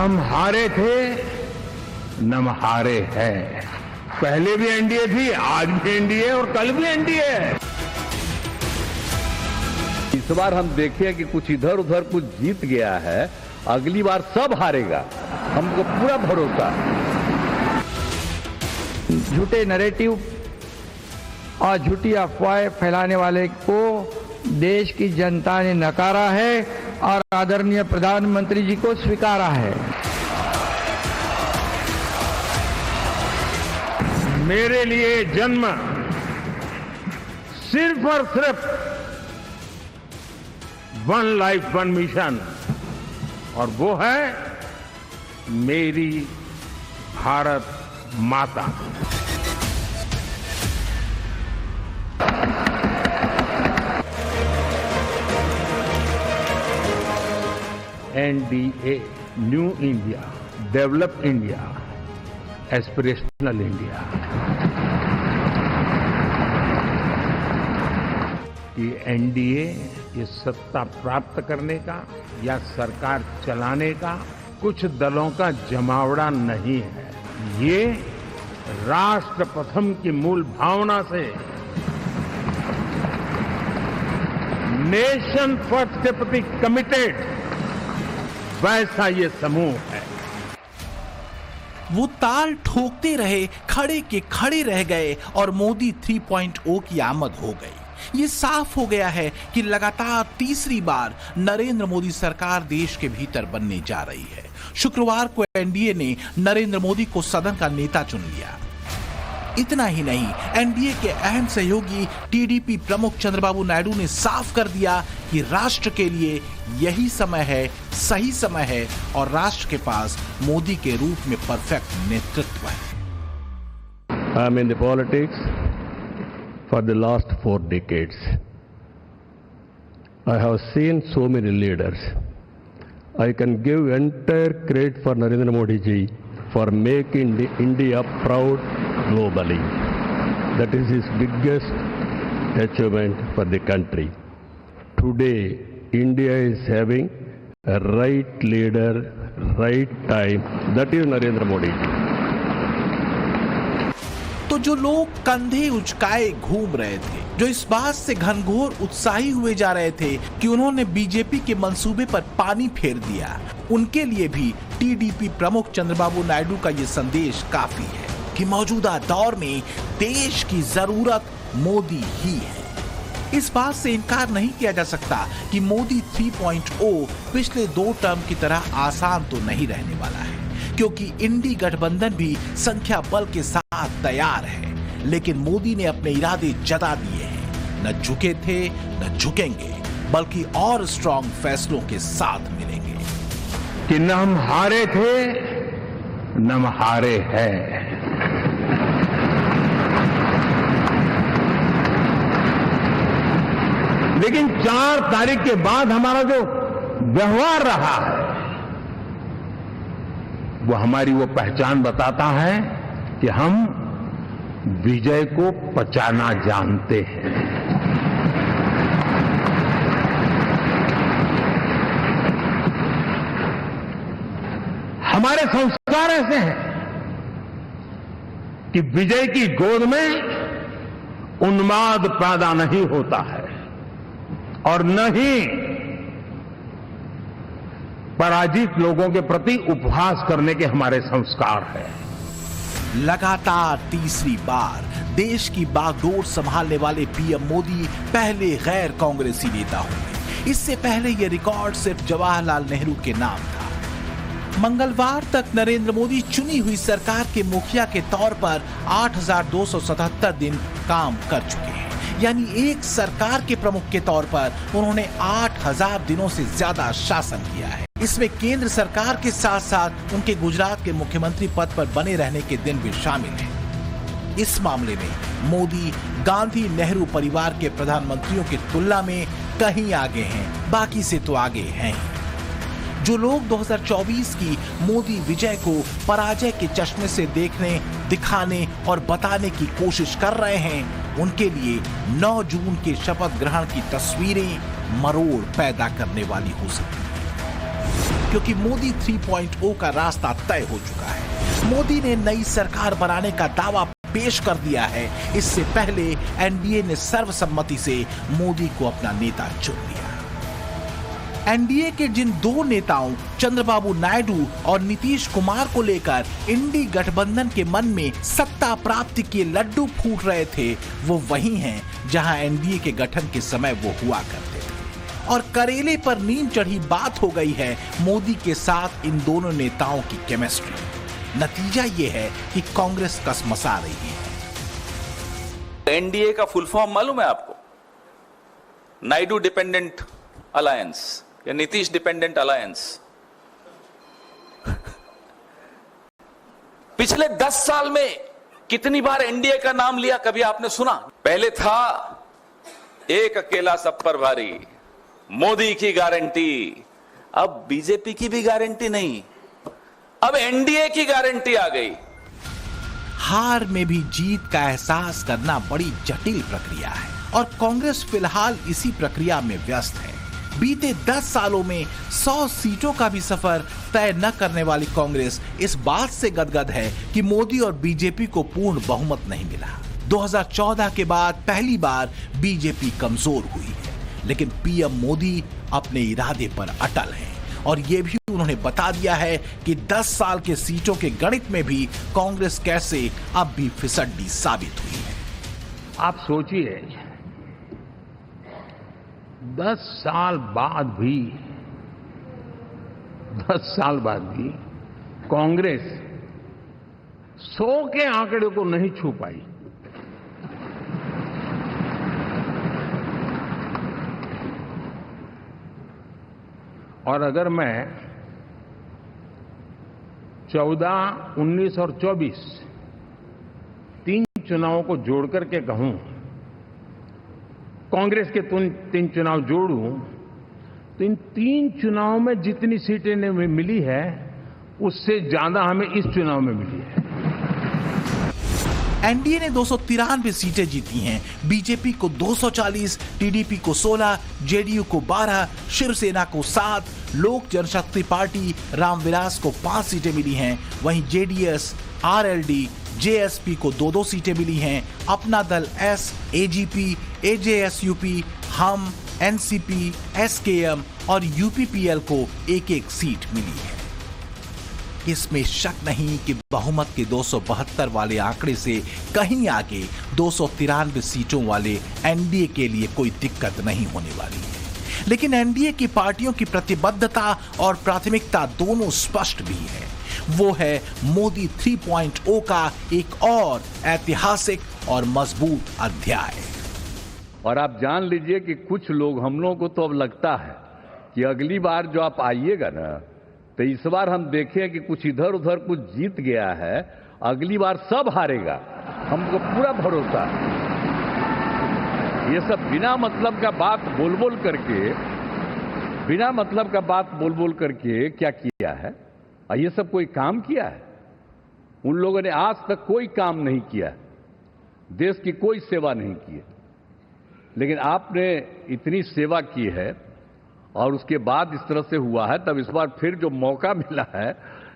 हम हारे थे न हम हारे हैं। पहले भी एनडीए थी, आज भी एनडीए और कल भी एनडीए है। इस बार हम देखें कि कुछ इधर उधर कुछ जीत गया है, अगली बार सब हारेगा, हमको पूरा भरोसा। झूठे नैरेटिव और झूठी अफवाहें फैलाने वाले को देश की जनता ने नकारा है और आदरणीय प्रधानमंत्री जी को स्वीकारा है। मेरे लिए जन्म सिर्फ और सिर्फ वन लाइफ वन मिशन, और वो है मेरी भारत माता। NDA, new India, develop India, aspirational India. ये एनडीए ये सत्ता प्राप्त करने का या सरकार चलाने का कुछ दलों का जमावड़ा नहीं है। ये राष्ट्र प्रथम की मूल भावना से नेशन फर्स्ट के प्रति कमिटेड वैसा ये समूह है। वो ताल ठोकते रहे, खड़े के खड़े रह गए और मोदी 3.0 की आमद हो गई। ये साफ हो गया है कि लगातार तीसरी बार नरेंद्र मोदी सरकार देश के भीतर बनने जा रही है। शुक्रवार को एनडीए ने नरेंद्र मोदी को सदन का नेता चुन लिया। इतना ही नहीं, एनडीए के अहम सहयोगी टीडीपी प्रमुख चंद्रबाबू नायडू ने साफ कर दिया कि राष्ट्र के लिए यही समय है, सही समय है और राष्ट्र के पास मोदी के रूप में परफेक्ट नेतृत्व है। I am in the politics for the last 4 decades. I have seen so many leaders. I can give entire credit for Narendra Modi ji for making India proud globally. That is his biggest achievement for the country. Today, India is having a right leader, right time. That is Narendra Modi ji. तो जो लोग कंधे उचकाए घूम रहे थे, जो इस बात से घनघोर उत्साही हुए जा रहे थे कि उन्होंने बीजेपी के मंसूबे पर पानी फेर दिया, उनके लिए भी टीडीपी प्रमुख चंद्रबाबू नायडू का ये संदेश काफी है कि मौजूदा दौर में देश की जरूरत मोदी ही है। इस बात से इनकार नहीं किया जा सकता कि मोदी 3.0 पिछले 2 टर्म की तरह आसान तो नहीं रहने वाला है, क्योंकि इंडी गठबंधन भी संख्या बल के साथ तैयार है। लेकिन मोदी ने अपने इरादे जता दिए हैं, न झुके थे न झुकेंगे, बल्कि और स्ट्रॉन्ग फैसलों के साथ मिलेंगे। कि न हम हारे थे न हम हारे हैं। लेकिन 4 तारीख के बाद हमारा जो व्यवहार रहा है वो हमारी वो पहचान बताता है कि हम विजय को पचाना जानते हैं। हमारे संस्कार ऐसे हैं कि विजय की गोद में उन्माद पैदा नहीं होता है और न ही पराजित लोगों के प्रति उपहास करने के हमारे संस्कार हैं। लगातार तीसरी बार देश की बागडोर संभालने वाले पीएम मोदी पहले गैर कांग्रेसी नेता हुए। इससे पहले यह रिकॉर्ड सिर्फ जवाहरलाल नेहरू के नाम था। मंगलवार तक नरेंद्र मोदी चुनी हुई सरकार के मुखिया के तौर पर 8,277 दिन काम कर चुके हैं, यानी एक सरकार के प्रमुख के तौर पर उन्होंने 8,000 दिनों से ज्यादा शासन किया है। इसमें केंद्र सरकार के साथ साथ उनके गुजरात के मुख्यमंत्री पद पर बने रहने के दिन भी शामिल हैं। इस मामले में मोदी गांधी नेहरू परिवार के प्रधानमंत्रियों की तुलना में कहीं आगे हैं, बाकी से तो आगे हैं ही। जो लोग 2024 की मोदी विजय को पराजय के चश्मे से देखने, दिखाने और बताने की कोशिश कर रहे हैं, उनके लिए 9 जून के शपथ ग्रहण की तस्वीरें मरोड़ पैदा करने वाली हो सकती हैं। क्योंकि मोदी 3.0 का रास्ता तय हो चुका है। मोदी ने नई सरकार बनाने का दावा पेश कर दिया है। इससे पहले एनडीए ने सर्वसम्मति से मोदी को अपना नेता चुन लिया। एनडीए के जिन दो नेताओं चंद्रबाबू नायडू और नीतीश कुमार को लेकर इंडी गठबंधन के मन में सत्ता प्राप्ति के लड्डू फूट रहे थे, वो वही हैं जहां एनडीए के गठन के समय वो हुआ करते थे। और करेले पर नीम चढ़ी बात हो गई है मोदी के साथ इन दोनों नेताओं की केमिस्ट्री। नतीजा ये है कि कांग्रेस कसमसा रही है। एनडीए का फुल फॉर्म मालूम है आपको? नायडू डिपेंडेंट अलायंस या नीतीश डिपेंडेंट अलायंस। पिछले 10 साल में कितनी बार एनडीए का नाम लिया, कभी आपने सुना? पहले था एक अकेला सब पर भारी, मोदी की गारंटी। अब बीजेपी की भी गारंटी नहीं, अब एनडीए की गारंटी आ गई। हार में भी जीत का एहसास करना बड़ी जटिल प्रक्रिया है और कांग्रेस फिलहाल इसी प्रक्रिया में व्यस्त है। बीते 10 सालों में 100 सीटों का भी सफर तय न करने वाली कांग्रेस इस बात से गदगद है कि मोदी और बीजेपी को पूर्ण बहुमत नहीं मिला। 2014 के बाद पहली बार बीजेपी कमजोर हुई है, लेकिन पीएम मोदी अपने इरादे पर अटल हैं और ये भी उन्होंने बता दिया है कि 10 साल के सीटों के गणित में भी कांग्रेस कैसे अब भी फिसड्डी साबित हुई है। आप सोचिए, 10 साल बाद भी कांग्रेस 100 के आंकड़े को नहीं छू पाई। और अगर मैं 14, 19 और 24 तीन चुनावों को जोड़ करके कहूं, कांग्रेस के 3 चुनाव जोड़ूं, तो इन 3 चुनावों में जितनी सीटें मिली है उससे ज्यादा हमें इस चुनाव में मिली है। एनडीए ने 293 सीटें जीती हैं, बीजेपी को 240, टीडीपी को 16, जेडीयू को 12, शिवसेना को 7, लोक जनशक्ति पार्टी रामविलास को 5 सीटें मिली हैं। वहीं जेडीएस, आरएलडी, जेएसपी को 2-2 सीटें मिली हैं। अपना दल एस, एजीपी, एजेएसयूपी, हम, एनसीपी, एसकेएम और यूपीपीएल को 1-1 सीट मिली है। इसमें शक नहीं कि बहुमत के 272 वाले आंकड़े से कहीं आगे 293 सीटों वाले एनडीए के लिए कोई दिक्कत नहीं होने वाली है। लेकिन एनडीए की पार्टियों की प्रतिबद्धता और प्राथमिकता दोनों स्पष्ट भी है। वो है मोदी 3.0 का एक और ऐतिहासिक और मजबूत अध्याय। और आप जान लीजिए कि कुछ लोग, हम लोगों को तो अब लगता है कि अगली बार जो आप आइएगा ना, तो इस बार हम देखें कि कुछ इधर उधर कुछ जीत गया है, अगली बार सब हारेगा, हमको पूरा भरोसा है। ये सब बिना मतलब का बात बोल बोल करके क्या किया है? ये सब कोई काम किया है? उन लोगों ने आज तक कोई काम नहीं किया, देश की कोई सेवा नहीं की है। लेकिन आपने इतनी सेवा की है और उसके बाद इस तरह से हुआ है, तब इस बार फिर जो मौका मिला है,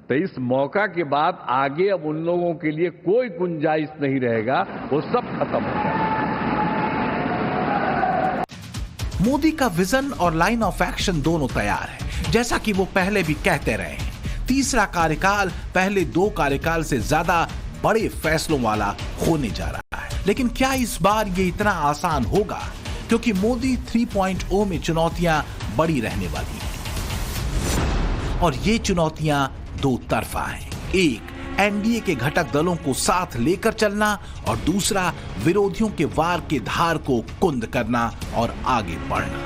तो इस मौका के बाद आगे अब उन लोगों के लिए कोई गुंजाइश नहीं रहेगा, वो सब खत्म हो जाएगा। मोदी का विजन और लाइन ऑफ एक्शन दोनों तैयार है, जैसा कि वो पहले भी कहते रहे हैं। तीसरा कार्यकाल पहले 2 कार्यकाल से ज्यादा बड़े फैसलों वाला होने जा रहा है। लेकिन क्या इस बार ये इतना आसान होगा? क्योंकि मोदी 3.0 में चुनौतियां बड़ी रहने वाली हैं और ये चुनौतियां 2 तरफा हैं। एक, एनडीए के घटक दलों को साथ लेकर चलना और दूसरा, विरोधियों के वार के धार को कुंद करना और आगे बढ़ना।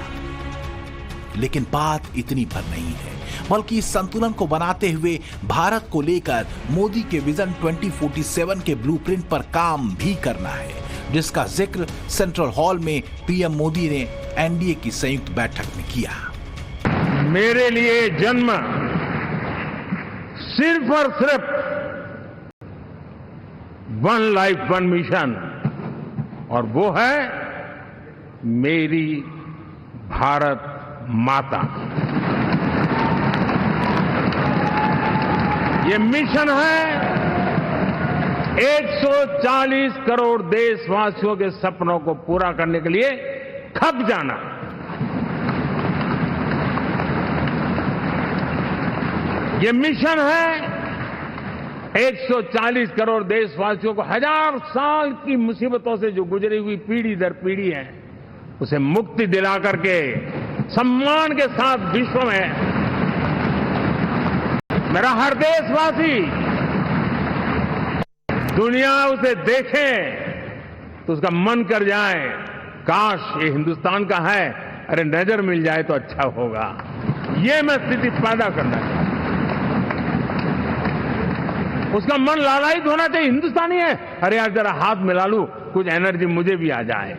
लेकिन बात इतनी भर नहीं है, बल्कि इस संतुलन को बनाते हुए भारत को लेकर मोदी के विजन 2047 के ब्लूप्रिंट पर काम भी करना है, जिसका जिक्र सेंट्रल हॉल में पीएम मोदी ने एनडीए की संयुक्त बैठक में किया। मेरे लिए जन्म सिर्फ और सिर्फ 1 लाइफ 1 मिशन, और वो है मेरी भारत माता। ये मिशन है 140 करोड़ देशवासियों के सपनों को पूरा करने के लिए खप जाना। ये मिशन है 140 करोड़ देशवासियों को 1000 साल की मुसीबतों से जो गुजरी हुई पीढ़ी दर पीढ़ी है, उसे मुक्ति दिला करके सम्मान के साथ विश्व में मेरा हर देशवासी दुनिया उसे देखे तो उसका मन कर जाए, काश ये हिंदुस्तान का है, अरे नजर मिल जाए तो अच्छा होगा। ये मैं स्थिति पैदा करना चाहता हूं। उसका मन लालायित होना चाहिए, हिंदुस्तानी है, अरे यार जरा हाथ मिला लूं, कुछ एनर्जी मुझे भी आ जाए।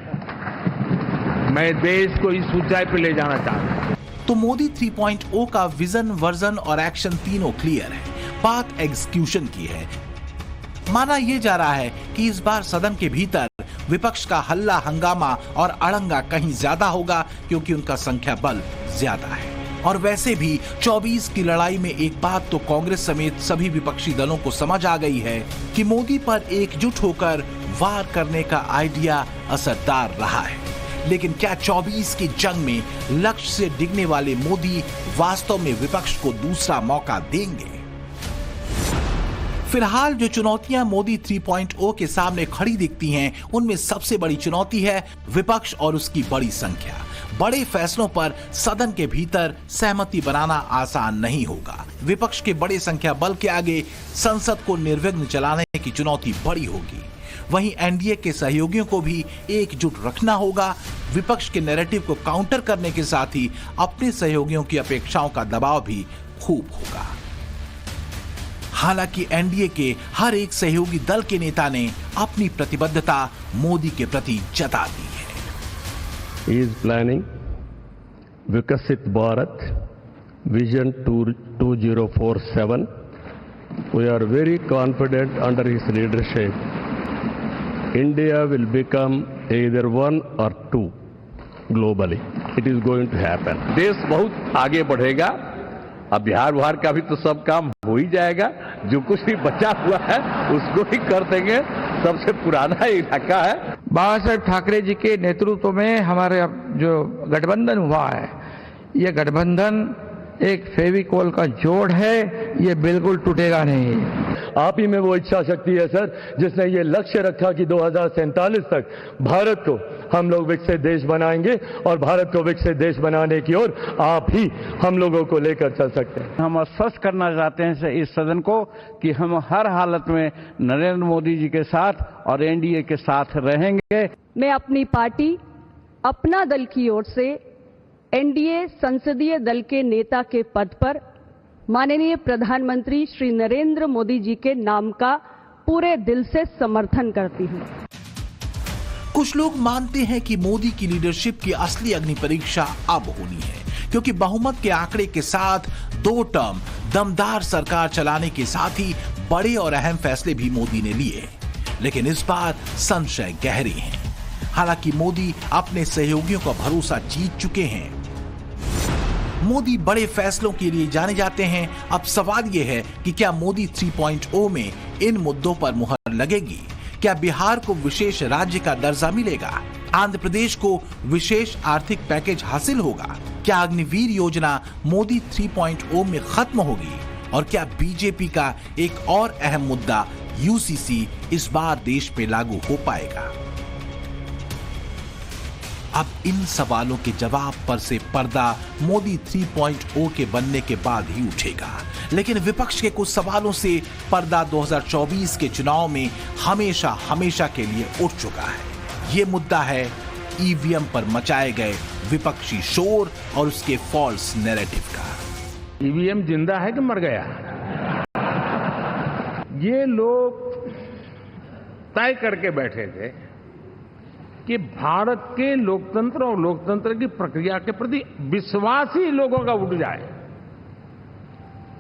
मैं देश को इस ऊंचाई पे ले जाना चाहता हूं। तो मोदी 3.0 का विजन, वर्जन और एक्शन तीनों क्लियर है, बात एग्जीक्यूशन की है। माना यह जा रहा है कि इस बार सदन के भीतर विपक्ष का हल्ला हंगामा और अड़ंगा कहीं ज्यादा होगा, क्योंकि उनका संख्या बल ज्यादा है। और वैसे भी 24 की लड़ाई में एक बात तो कांग्रेस समेत सभी विपक्षी दलों को समझ आ गई है कि मोदी पर एकजुट होकर वार करने का आइडिया असरदार रहा है। लेकिन क्या 24 की जंग में लक्ष्य से डिगने वाले मोदी वास्तव में विपक्ष को दूसरा मौका देंगे? फिलहाल जो चुनौतियां मोदी 3.0 के सामने खड़ी दिखती हैं, उनमें सबसे बड़ी चुनौती है विपक्ष और उसकी बड़ी संख्या। बड़े फैसलों पर सदन के भीतर सहमति बनाना आसान नहीं होगा। विपक्ष के बड़े संख्या बल के आगे संसद को निर्विघ्न चलाने की चुनौती बड़ी होगी। वहीं एनडीए के सहयोगियों को भी एकजुट रखना होगा। विपक्ष के नैरेटिव को काउंटर करने के साथ ही अपने सहयोगियों की अपेक्षाओं का दबाव भी खूब होगा। हालांकि एनडीए के हर एक सहयोगी दल के नेता ने अपनी प्रतिबद्धता मोदी के प्रति जता दी है। He is planning Vikasit Bharat Vision 2047. We are very confident under his leadership, India will become either one or two globally. It is going to happen. देश बहुत आगे बढ़ेगा। अब बिहार का भी तो सब काम हो ही जाएगा, जो कुछ भी बचा हुआ है उसको ही कर देंगे। सबसे पुराना इलाका है। बाला साहेब ठाकरे जी के नेतृत्व में हमारे जो गठबंधन हुआ है, ये गठबंधन एक फेविकोल का जोड़ है, ये बिल्कुल टूटेगा नहीं। आप ही में वो इच्छा शक्ति है सर, जिसने ये लक्ष्य रखा कि 2047 तक भारत को हम लोग विकसित देश बनाएंगे, और भारत को विकसित देश बनाने की ओर आप ही हम लोगों को लेकर चल सकते हैं। हम आश्वस्त करना चाहते हैं इस सदन को कि हम हर हालत में नरेंद्र मोदी जी के साथ और एनडीए के साथ रहेंगे। मैं अपनी पार्टी, अपना दल की ओर से एनडीए संसदीय दल के नेता के पद पर माननीय प्रधानमंत्री श्री नरेंद्र मोदी जी के नाम का पूरे दिल से समर्थन करती हूं। कुछ लोग मानते हैं कि मोदी की लीडरशिप की असली अग्नि परीक्षा अब होनी है, क्योंकि बहुमत के आंकड़े के साथ 2 टर्म दमदार सरकार चलाने के साथ ही बड़े और अहम फैसले भी मोदी ने लिए। लेकिन इस बार संशय गहरे हैं। हालांकि मोदी अपने सहयोगियों का भरोसा जीत चुके हैं। मोदी बड़े फैसलों के लिए जाने जाते हैं। अब सवाल यह है कि क्या मोदी 3.0 में इन मुद्दों पर मुहर लगेगी? क्या बिहार को विशेष राज्य का दर्जा मिलेगा? आंध्र प्रदेश को विशेष आर्थिक पैकेज हासिल होगा? क्या अग्निवीर योजना मोदी 3.0 में खत्म होगी? और क्या बीजेपी का एक और अहम मुद्दा यूसीसी इस बार देश पे लागू हो पाएगा? अब इन सवालों के जवाब पर से पर्दा मोदी 3.0 के बनने के बाद ही उठेगा। लेकिन विपक्ष के कुछ सवालों से पर्दा 2024 के चुनाव में हमेशा हमेशा के लिए उठ चुका है। ये मुद्दा है ईवीएम पर मचाए गए विपक्षी शोर और उसके फॉल्स नैरेटिव का। ईवीएम जिंदा है कि मर गया? ये लोग तय करके बैठे थे कि भारत के लोकतंत्र और लोकतंत्र की प्रक्रिया के प्रति विश्वास ही लोगों का उठ जाए,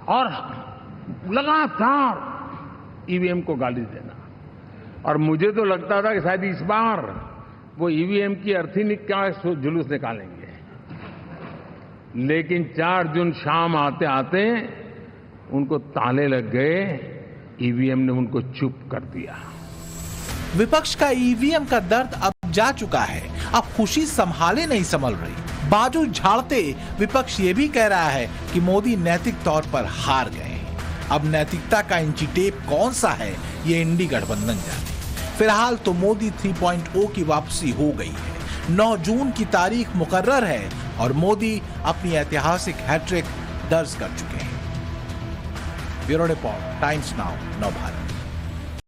और लगातार ईवीएम को गाली देना। और मुझे तो लगता था कि शायद इस बार वो ईवीएम की अर्थी का जुलूस निकालेंगे, लेकिन 4 जून शाम आते आते उनको ताले लग गए, ईवीएम ने उनको चुप कर दिया। विपक्ष का ईवीएम का दर्द अब जा चुका है, अब खुशी संभाले नहीं संभल रही। बाजू झाड़ते विपक्ष ये भी कह रहा है कि मोदी नैतिक तौर पर हार गए हैं। अब नैतिकता का इंची टेप कौन सा है, ये इंडी गठबंधन जाने। फिलहाल तो मोदी 3.0 की वापसी हो गई है। 9 जून की तारीख मुकर्रर है और मोदी अपनी ऐतिहासिक हैट्रिक दर्ज कर चुके हैं। ब्यूरो रिपोर्ट, टाइम्स नाउ, नव भारत।